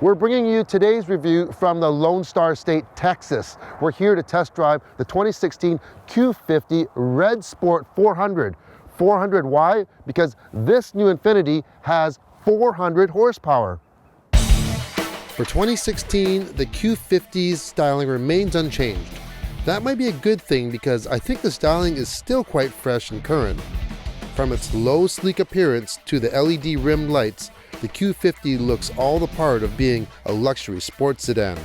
We're bringing you today's review from the Lone Star State, Texas. We're here to test drive the 2016 Q50 Red Sport 400. 400, why? Because this new Infiniti has 400 horsepower. For 2016, the Q50's styling remains unchanged. That might be a good thing because I think the styling is still quite fresh and current. From its low, sleek appearance to the LED rimmed lights, the Q50 looks all the part of being a luxury sports sedan.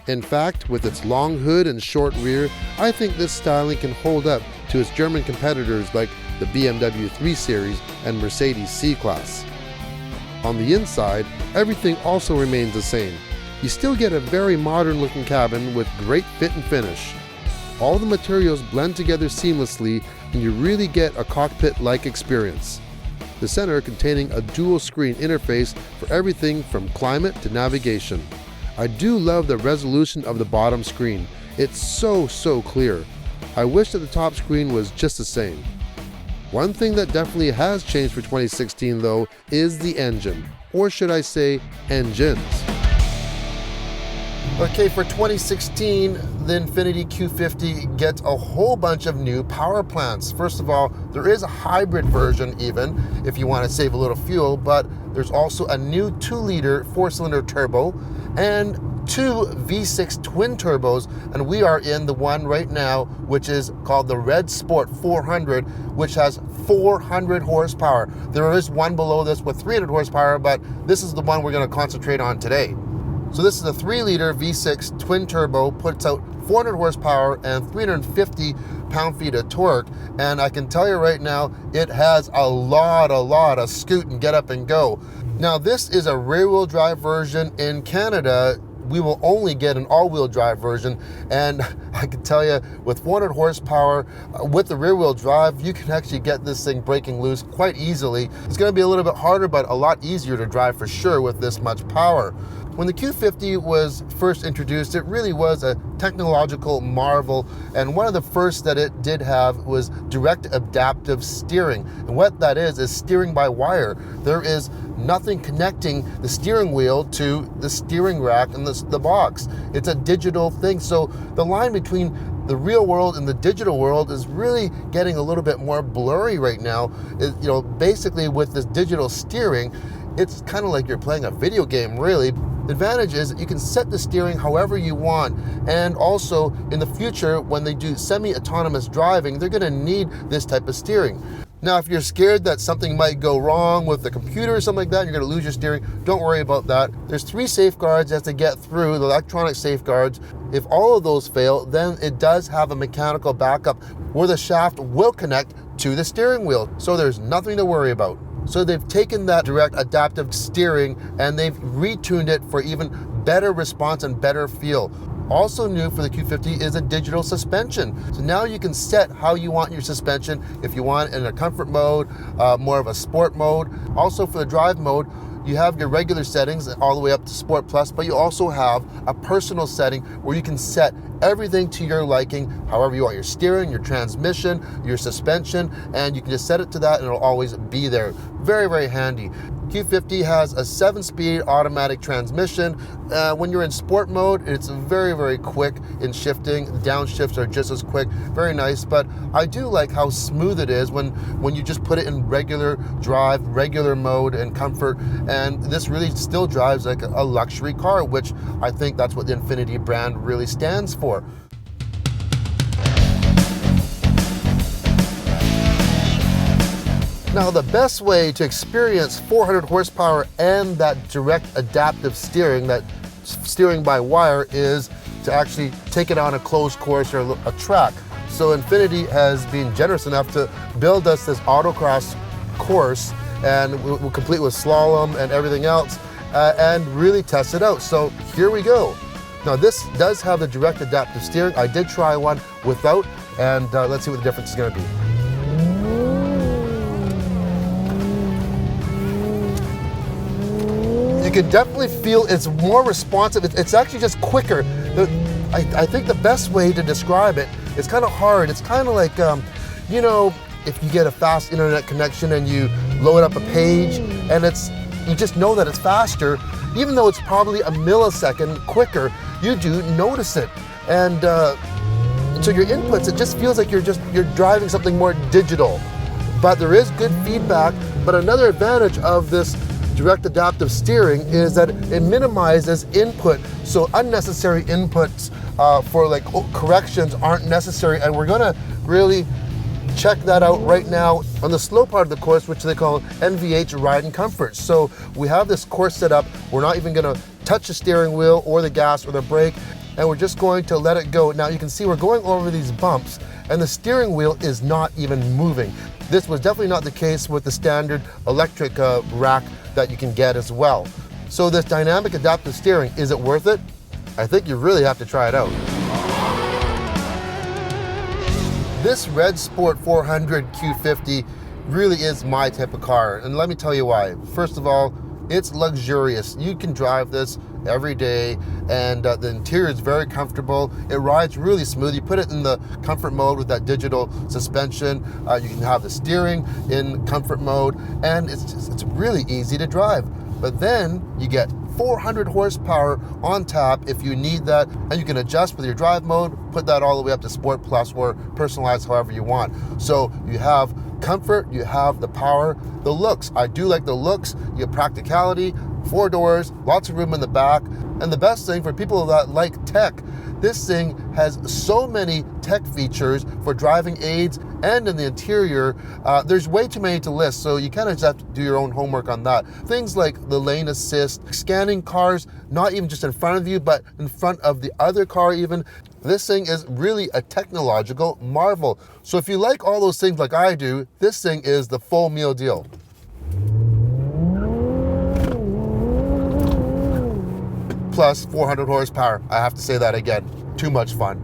In fact, with its long hood and short rear, I think this styling can hold up to its German competitors like the BMW 3 Series and Mercedes C-Class. On the inside, everything also remains the same. You still get a very modern looking cabin with great fit and finish. All the materials blend together seamlessly and you really get a cockpit-like experience. The center containing a dual screen interface for everything from climate to navigation. I do love the resolution of the bottom screen. It's so clear. I wish that the top screen was just the same. One thing that definitely has changed for 2016 though is the engine, or should I say engines. Okay, for 2016, the Infiniti Q50 gets a whole bunch of new power plants. First of all, there is a hybrid version even, if you want to save a little fuel, but there's also a new 2-liter 4-cylinder turbo and 2 V6 twin turbos, and we are in the one right now, which is called the Red Sport 400, which has 400 horsepower. There is one below this with 300 horsepower, but this is the one we're going to concentrate on today. So this is a 3-liter V6 twin turbo, puts out 400 horsepower and 350 pound-feet of torque. And I can tell you right now, it has a lot of scoot and get up and go. Now this is a rear-wheel drive version. In Canada, we will only get an all-wheel drive version, and I can tell you with 400 horsepower with the rear-wheel drive, you can actually get this thing breaking loose quite easily. It's going to be a little bit harder, but a lot easier to drive for sure with this much power. When the Q50 was first introduced, it really was a technological marvel, and one of the first that it did have was direct adaptive steering. And what that is steering by wire. There is nothing connecting the steering wheel to the steering rack and the box. It's a digital thing, so the line between the real world and the digital world is really getting a little bit more blurry right now. Basically with this digital steering, it's kind of like you're playing a video game, really. The advantage is that you can set the steering however you want, and also in the future when they do semi-autonomous driving, they're going to need this type of steering. Now if you're scared that something might go wrong with the computer or something like that, and you're going to lose your steering, don't worry about that. There's 3 safeguards you have to get through, the electronic safeguards. If all of those fail, then it does have a mechanical backup where the shaft will connect to the steering wheel, so there's nothing to worry about. So they've taken that direct adaptive steering and they've retuned it for even better response and better feel. Also new for the Q50 is a digital suspension. So now you can set how you want your suspension, if you want in a comfort mode, more of a sport mode. Also for the drive mode, you have your regular settings all the way up to Sport Plus, but you also have a personal setting where you can set everything to your liking, however you want your steering, your transmission, your suspension, and you can just set it to that and it'll always be there. Very handy. Q50 has a 7-speed automatic transmission. When you're in sport mode, it's very quick in shifting. Downshifts are just as quick, very nice, but I do like how smooth it is when you just put it in regular drive, regular mode and comfort, and this really still drives like a luxury car, which I think that's what the Infiniti brand really stands for. Now the best way to experience 400 horsepower and that direct adaptive steering, that steering by wire, is to actually take it on a closed course or a track. So Infiniti has been generous enough to build us this autocross course, and we'll complete with slalom and everything else, and really test it out. So here we go. Now this does have the direct adaptive steering. I did try one without, and let's see what the difference is going to be. You can definitely feel it's more responsive. It's actually just quicker. I think the best way to describe it, it's kind of hard. It's kind of like, if you get a fast internet connection and you load up a page and you just know that it's faster, even though it's probably a millisecond quicker, you do notice it. And so your inputs, it just feels like you're driving something more digital. But there is good feedback. But another advantage of this direct adaptive steering is that it minimizes input. So unnecessary inputs for like corrections aren't necessary. And we're gonna really check that out right now on the slow part of the course, which they call NVH Ride and Comfort. So we have this course set up. We're not even gonna touch the steering wheel or the gas or the brake, and we're just going to let it go. Now you can see we're going over these bumps and the steering wheel is not even moving. This was definitely not the case with the standard electric rack that you can get as well. So this dynamic adaptive steering, is it worth it? I think you really have to try it out. This Red Sport 400 Q50 really is my type of car, and let me tell you why. First of all, it's luxurious. You can drive this every day, and the interior is very comfortable. It rides really smooth. You put it in the comfort mode with that digital suspension. You can have the steering in comfort mode, and it's really easy to drive. But then you get 400 horsepower on tap if you need that, and you can adjust with your drive mode, put that all the way up to Sport Plus or personalize however you want. So you have comfort, you have the power, the looks. I do like the looks. You have practicality, 4 doors, lots of room in the back, and the best thing for people that like tech, this thing has so many tech features for driving aids, and in the interior, there's way too many to list, so you kind of just have to do your own homework on that. Things like the lane assist, scanning cars, not even just in front of you, but in front of the other car even. This thing is really a technological marvel. So if you like all those things like I do, this thing is the full meal deal. Plus 400 horsepower, I have to say that again, too much fun.